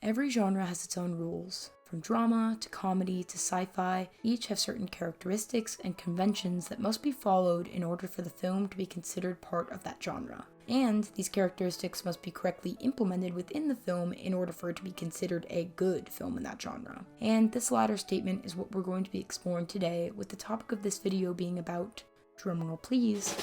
Every genre has its own rules. From drama to comedy to sci-fi, each have certain characteristics and conventions that must be followed in order for the film to be considered part of that genre. And these characteristics must be correctly implemented within the film in order for it to be considered a good film in that genre. And this latter statement is what we're going to be exploring today, with the topic of this video being about, drumroll please,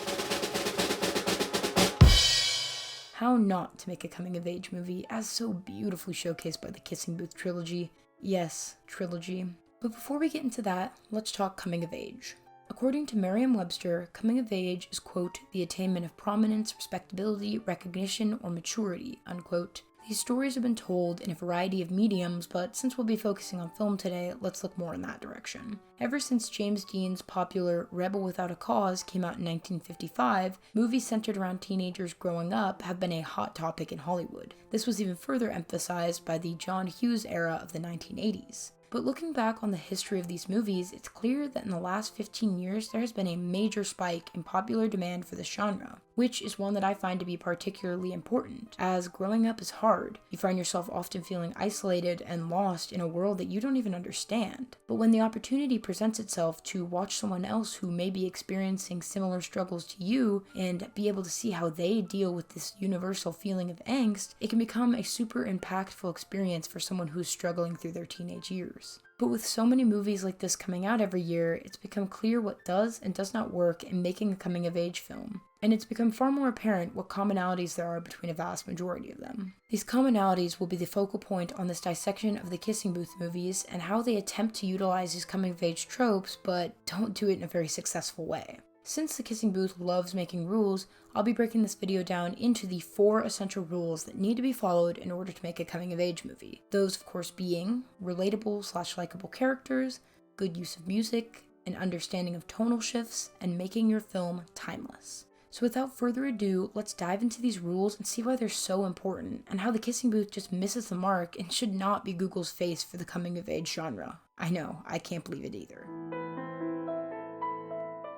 how not to make a coming-of-age movie, as so beautifully showcased by the Kissing Booth trilogy. Yes, trilogy. But before we get into that, let's talk coming of age. According to Merriam-Webster, coming of age is, quote, the attainment of prominence, respectability, recognition, or maturity, unquote. These stories have been told in a variety of mediums, but since we'll be focusing on film today, let's look more in that direction. Ever since James Dean's popular Rebel Without a Cause came out in 1955, movies centered around teenagers growing up have been a hot topic in Hollywood. This was even further emphasized by the John Hughes era of the 1980s. But looking back on the history of these movies, it's clear that in the last 15 years there has been a major spike in popular demand for this genre, which is one that I find to be particularly important, as growing up is hard. You find yourself often feeling isolated and lost in a world that you don't even understand. But when the opportunity presents itself to watch someone else who may be experiencing similar struggles to you and be able to see how they deal with this universal feeling of angst, it can become a super impactful experience for someone who's struggling through their teenage years. But with so many movies like this coming out every year, it's become clear what does and does not work in making a coming-of-age film. And it's become far more apparent what commonalities there are between a vast majority of them. These commonalities will be the focal point on this dissection of the Kissing Booth movies and how they attempt to utilize these coming-of-age tropes, but don't do it in a very successful way. Since the Kissing Booth loves making rules, I'll be breaking this video down into the 4 essential rules that need to be followed in order to make a coming-of-age movie. Those, of course, being relatable/likable characters, good use of music, an understanding of tonal shifts, and making your film timeless. So without further ado, let's dive into these rules and see why they're so important, and how the Kissing Booth just misses the mark and should not be Google's face for the coming-of-age genre. I know, I can't believe it either.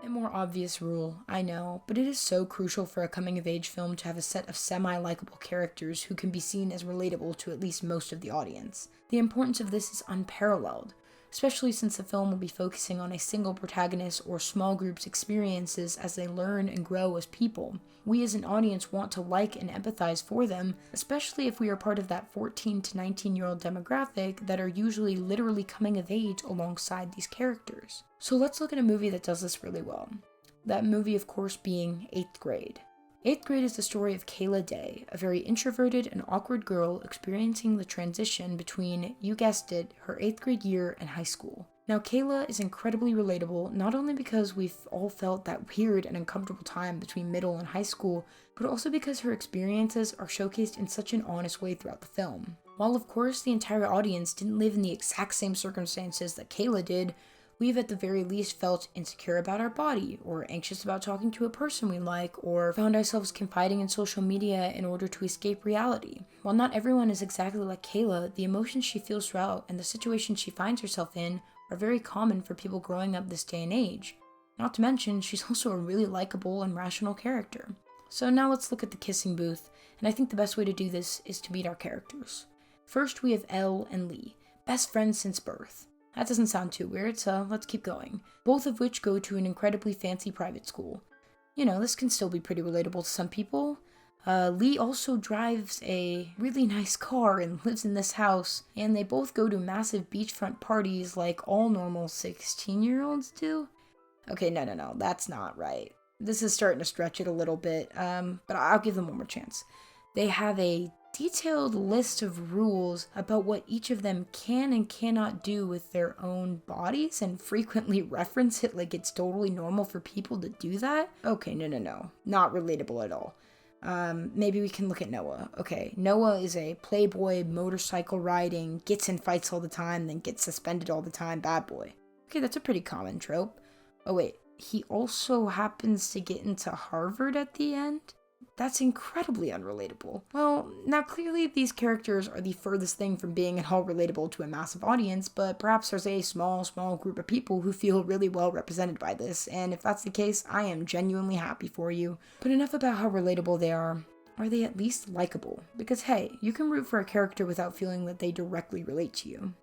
A more obvious rule, I know, but it is so crucial for a coming-of-age film to have a set of semi-likable characters who can be seen as relatable to at least most of the audience. The importance of this is unparalleled, especially since the film will be focusing on a single protagonist or small group's experiences as they learn and grow as people. We as an audience want to like and empathize for them, especially if we are part of that 14 to 19-year-old demographic that are usually literally coming of age alongside these characters. So let's look at a movie that does this really well. That movie, of course, being 8th Grade. 8th Grade is the story of Kayla Day, a very introverted and awkward girl experiencing the transition between, you guessed it, her 8th grade year and high school. Now, Kayla is incredibly relatable, not only because we've all felt that weird and uncomfortable time between middle and high school, but also because her experiences are showcased in such an honest way throughout the film. While, of course, the entire audience didn't live in the exact same circumstances that Kayla did, we've at the very least felt insecure about our body, or anxious about talking to a person we like, or found ourselves confiding in social media in order to escape reality. While not everyone is exactly like Kayla, the emotions she feels throughout and the situations she finds herself in are very common for people growing up this day and age. Not to mention, she's also a really likable and rational character. So now let's look at the Kissing Booth, and I think the best way to do this is to meet our characters. First, we have Elle and Lee, best friends since birth. That doesn't sound too weird, so let's keep going. Both of which go to an incredibly fancy private school. You know, this can still be pretty relatable to some people. Lee also drives a really nice car and lives in this house, and they both go to massive beachfront parties like all normal 16-year-olds do. Okay, no, that's not right. This is starting to stretch it a little bit, but I'll give them one more chance. They have a detailed list of rules about what each of them can and cannot do with their own bodies and frequently reference it like it's totally normal for people to do that. Okay, no. Not relatable at all. Maybe we can look at Noah. Okay, Noah is a playboy, motorcycle riding, gets in fights all the time, then gets suspended all the time bad boy. Okay, that's a pretty common trope. Oh wait, he also happens to get into Harvard at the end? That's incredibly unrelatable. Well, now clearly these characters are the furthest thing from being at all relatable to a massive audience, but perhaps there's a small group of people who feel really well represented by this, and if that's the case, I am genuinely happy for you. But enough about how relatable they are. Are they at least likable? Because hey, you can root for a character without feeling that they directly relate to you.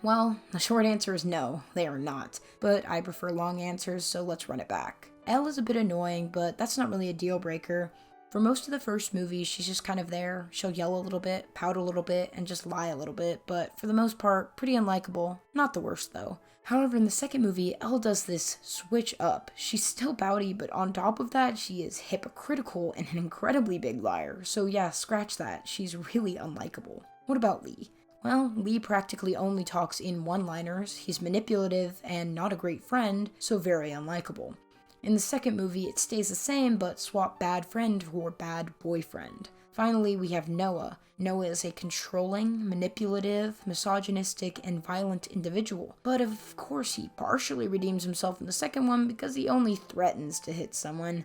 Well, the short answer is no, they are not. But I prefer long answers, so let's run it back. Elle is a bit annoying, but that's not really a deal breaker. For most of the first movie, she's just kind of there. She'll yell a little bit, pout a little bit, and just lie a little bit, but for the most part, pretty unlikable. Not the worst though. However, in the second movie, Elle does this switch up. She's still pouty, but on top of that, she is hypocritical and an incredibly big liar. So yeah, scratch that. She's really unlikable. What about Lee? Well, Lee practically only talks in one-liners. He's manipulative and not a great friend, so very unlikable. In the second movie, it stays the same, but swap bad friend for bad boyfriend. Finally, we have Noah. Noah is a controlling, manipulative, misogynistic, and violent individual. But of course, he partially redeems himself in the second one because he only threatens to hit someone.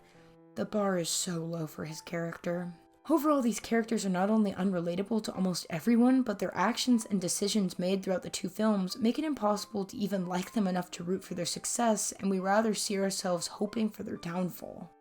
The bar is so low for his character. Overall, these characters are not only unrelatable to almost everyone, but their actions and decisions made throughout the two films make it impossible to even like them enough to root for their success, and we rather see ourselves hoping for their downfall.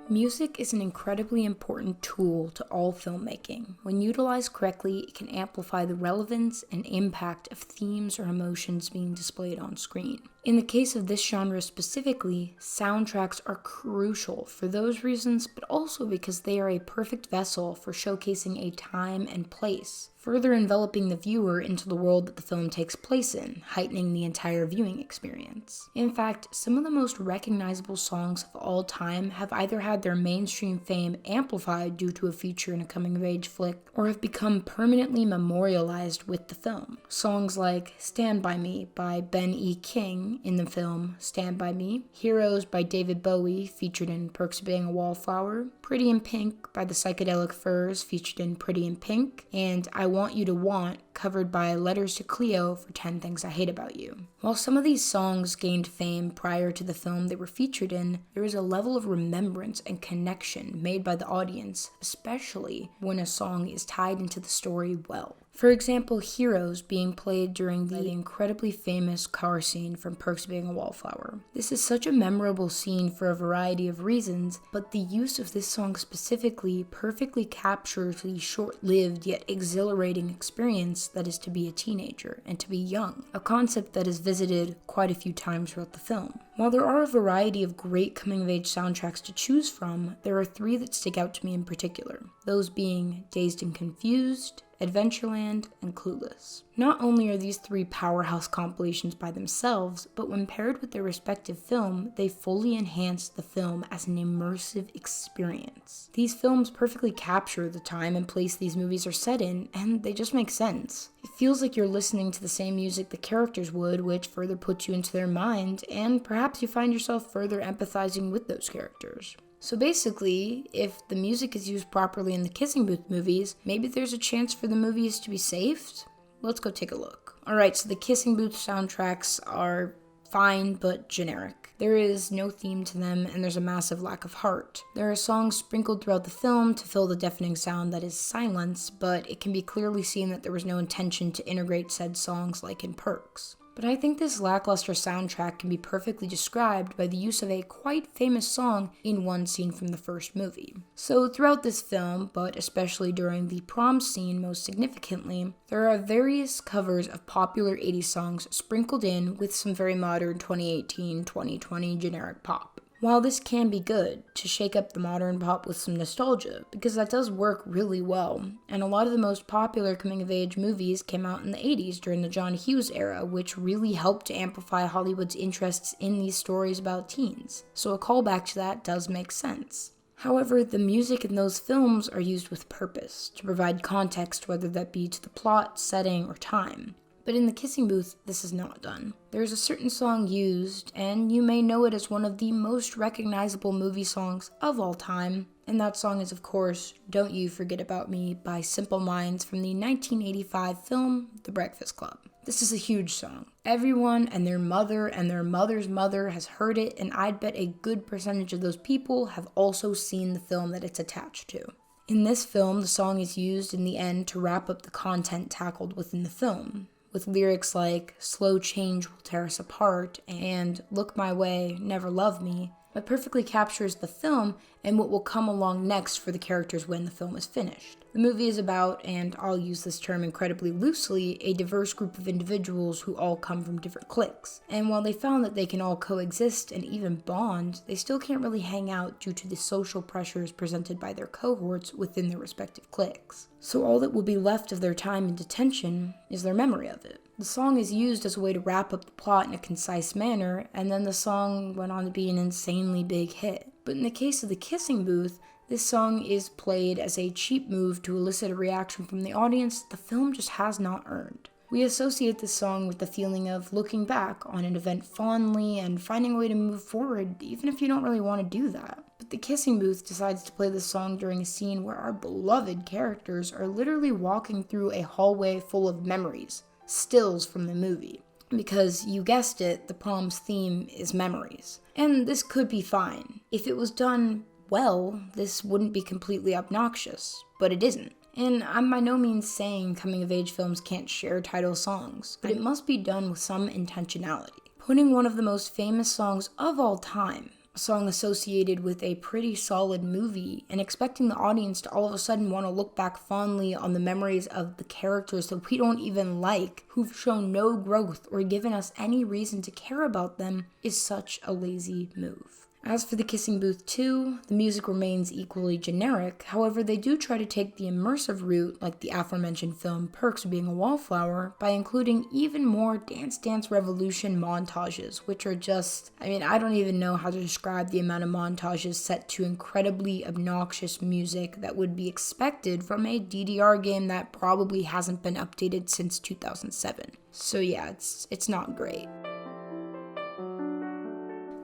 Music is an incredibly important tool to all filmmaking. When utilized correctly, it can amplify the relevance and impact of themes or emotions being displayed on screen. In the case of this genre specifically, soundtracks are crucial for those reasons, but also because they are a perfect vessel for showcasing a time and place, further enveloping the viewer into the world that the film takes place in, heightening the entire viewing experience. In fact, some of the most recognizable songs of all time have either had their mainstream fame amplified due to a feature in a coming-of-age flick, or have become permanently memorialized with the film. Songs like Stand By Me by Ben E. King in the film Stand By Me, Heroes by David Bowie featured in Perks of Being a Wallflower, Pretty in Pink by the Psychedelic Furs featured in Pretty in Pink, and I Want You to Want covered by Letters to Cleo for 10 Things I Hate About You. While some of these songs gained fame prior to the film they were featured in, there is a level of remembrance and connection made by the audience, especially when a song is tied into the story well. For example, Heroes being played during the incredibly famous car scene from Perks of Being a Wallflower. This is such a memorable scene for a variety of reasons, but the use of this song specifically perfectly captures the short-lived yet exhilarating experience that is to be a teenager and to be young, a concept that is visited quite a few times throughout the film. While there are a variety of great coming-of-age soundtracks to choose from, there are three that stick out to me in particular, those being Dazed and Confused, Adventureland, and Clueless. Not only are these three powerhouse compilations by themselves, but when paired with their respective film, they fully enhance the film as an immersive experience. These films perfectly capture the time and place these movies are set in, and they just make sense. It feels like you're listening to the same music the characters would, which further puts you into their mind, and perhaps you find yourself further empathizing with those characters. So basically, if the music is used properly in the Kissing Booth movies, maybe there's a chance for the movies to be saved? Let's go take a look. Alright, so the Kissing Booth soundtracks are fine but generic. There is no theme to them, and there's a massive lack of heart. There are songs sprinkled throughout the film to fill the deafening sound that is silence, but it can be clearly seen that there was no intention to integrate said songs like in Perks. But I think this lackluster soundtrack can be perfectly described by the use of a quite famous song in one scene from the first movie. So throughout this film, but especially during the prom scene most significantly, there are various covers of popular 80s songs sprinkled in with some very modern 2018-2020 generic pop. While this can be good, to shake up the modern pop with some nostalgia, because that does work really well, and a lot of the most popular coming-of-age movies came out in the 80s during the John Hughes era, which really helped to amplify Hollywood's interests in these stories about teens, so a callback to that does make sense. However, the music in those films are used with purpose, to provide context whether that be to the plot, setting, or time. But in the Kissing Booth, this is not done. There's a certain song used, and you may know it as one of the most recognizable movie songs of all time, and that song is, of course, Don't You Forget About Me by Simple Minds from the 1985 film The Breakfast Club. This is a huge song. Everyone and their mother's mother has heard it, and I'd bet a good percentage of those people have also seen the film that it's attached to. In this film, the song is used in the end to wrap up the content tackled within the film, with lyrics like Slow Change Will Tear Us Apart and Look My Way, Never Love Me, It perfectly captures the film and what will come along next for the characters when the film is finished. The movie is about, and I'll use this term incredibly loosely, a diverse group of individuals who all come from different cliques. And while they found that they can all coexist and even bond, they still can't really hang out due to the social pressures presented by their cohorts within their respective cliques. So all that will be left of their time in detention is their memory of it. The song is used as a way to wrap up the plot in a concise manner, and then the song went on to be an insanely big hit. But in the case of the Kissing Booth, this song is played as a cheap move to elicit a reaction from the audience the film just has not earned. We associate this song with the feeling of looking back on an event fondly and finding a way to move forward, even if you don't really want to do that. But the Kissing Booth decides to play this song during a scene where our beloved characters are literally walking through a hallway full of memories, stills from the movie. Because, you guessed it, the prom's theme is memories. And this could be fine. If it was done well, this wouldn't be completely obnoxious, but it isn't. And I'm by no means saying coming-of-age films can't share title songs, but it must be done with some intentionality. Putting one of the most famous songs of all time, a song associated with a pretty solid movie, and expecting the audience to all of a sudden want to look back fondly on the memories of the characters that we don't even like, who've shown no growth or given us any reason to care about them, is such a lazy move. As for the Kissing Booth 2, the music remains equally generic, however they do try to take the immersive route, like the aforementioned film Perks of Being a Wallflower, by including even more Dance Dance Revolution montages, which are just, I don't even know how to describe the amount of montages set to incredibly obnoxious music that would be expected from a DDR game that probably hasn't been updated since 2007. So yeah, it's not great.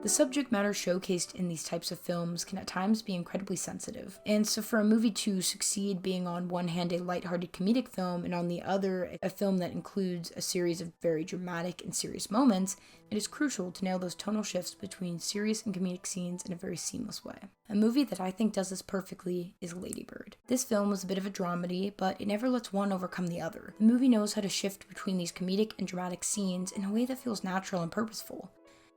The subject matter showcased in these types of films can at times be incredibly sensitive, and so for a movie to succeed being on one hand a lighthearted comedic film and on the other a film that includes a series of very dramatic and serious moments, it is crucial to nail those tonal shifts between serious and comedic scenes in a very seamless way. A movie that I think does this perfectly is Lady Bird. This film was a bit of a dramedy, but it never lets one overcome the other. The movie knows how to shift between these comedic and dramatic scenes in a way that feels natural and purposeful.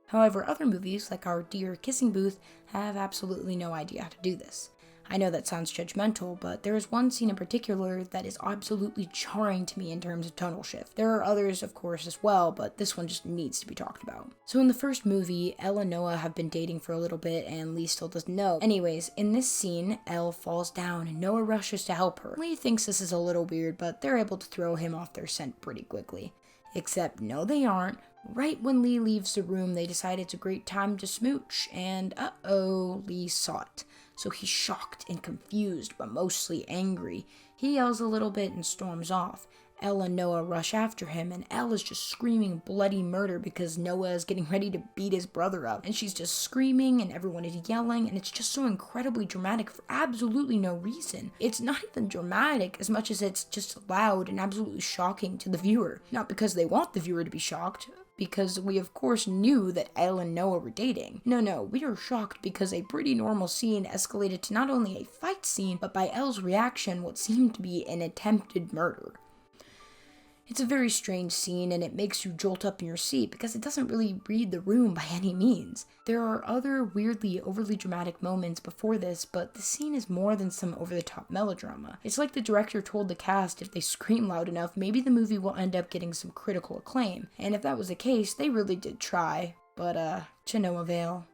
However, other movies, like our dear Kissing Booth, have absolutely no idea how to do this. I know that sounds judgmental, but there is one scene in particular that is absolutely jarring to me in terms of tonal shift. There are others, of course, as well, but this one just needs to be talked about. So in the first movie, Elle and Noah have been dating for a little bit, and Lee still doesn't know. Anyways, in this scene, Elle falls down, and Noah rushes to help her. Lee thinks this is a little weird, but they're able to throw him off their scent pretty quickly. Except, no they aren't. Right when Lee leaves the room, they decide it's a great time to smooch, and Lee saw it. So he's shocked and confused, but mostly angry. He yells a little bit and storms off. Elle and Noah rush after him, and Elle is just screaming bloody murder because Noah is getting ready to beat his brother up. And she's just screaming, and everyone is yelling, and it's just so incredibly dramatic for absolutely no reason. It's not even dramatic as much as it's just loud and absolutely shocking to the viewer. Not because they want the viewer to be shocked, because we of course knew that Elle and Noah were dating. No, we are shocked because a pretty normal scene escalated to not only a fight scene, but by Elle's reaction, what seemed to be an attempted murder. It's a very strange scene, and it makes you jolt up in your seat because it doesn't really read the room by any means. There are other weirdly overly dramatic moments before this, but the scene is more than some over-the-top melodrama. It's like the director told the cast if they scream loud enough, maybe the movie will end up getting some critical acclaim. And if that was the case, they really did try, but to no avail.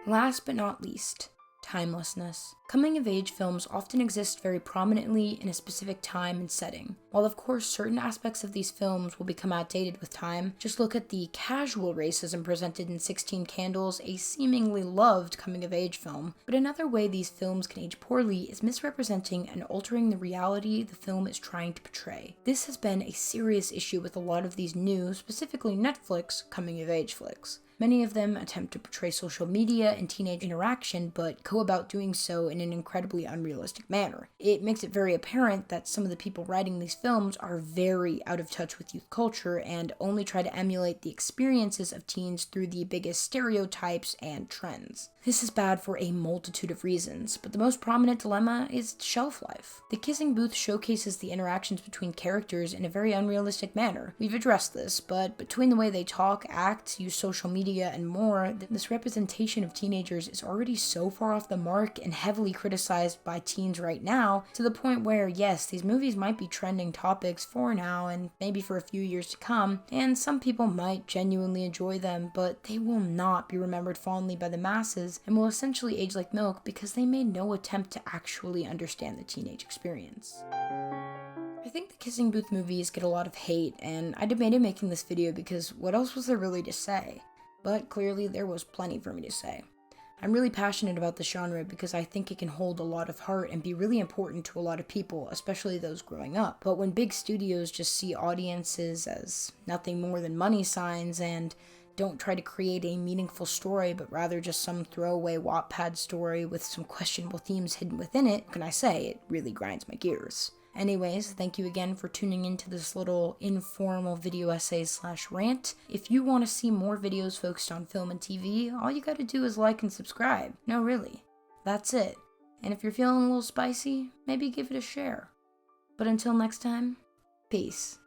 Last but not least, timelessness. Coming-of-age films often exist very prominently in a specific time and setting. While of course certain aspects of these films will become outdated with time, just look at the casual racism presented in 16 Candles, a seemingly loved coming-of-age film. But another way these films can age poorly is misrepresenting and altering the reality the film is trying to portray. This has been a serious issue with a lot of these new, specifically Netflix, coming-of-age flicks. Many of them attempt to portray social media and teenage interaction, but go about doing so in an incredibly unrealistic manner. It makes it very apparent that some of the people writing these films are very out of touch with youth culture and only try to emulate the experiences of teens through the biggest stereotypes and trends. This is bad for a multitude of reasons, but the most prominent dilemma is shelf life. The Kissing Booth showcases the interactions between characters in a very unrealistic manner. We've addressed this, but between the way they talk, act, use social media, and more, this representation of teenagers is already so far off the mark and heavily criticized by teens right now, to the point where, yes, these movies might be trending topics for now and maybe for a few years to come, and some people might genuinely enjoy them, but they will not be remembered fondly by the masses and will essentially age like milk because they made no attempt to actually understand the teenage experience. I think the Kissing Booth movies get a lot of hate, and I debated making this video because what else was there really to say? But clearly there was plenty for me to say. I'm really passionate about the genre because I think it can hold a lot of heart and be really important to a lot of people, especially those growing up. But when big studios just see audiences as nothing more than money signs and don't try to create a meaningful story, but rather just some throwaway Wattpad story with some questionable themes hidden within it, what can I say? It really grinds my gears. Anyways, thank you again for tuning into this little informal video essay / rant. If you want to see more videos focused on film and TV, all you gotta do is like and subscribe. No, really. That's it. And if you're feeling a little spicy, maybe give it a share. But until next time, peace.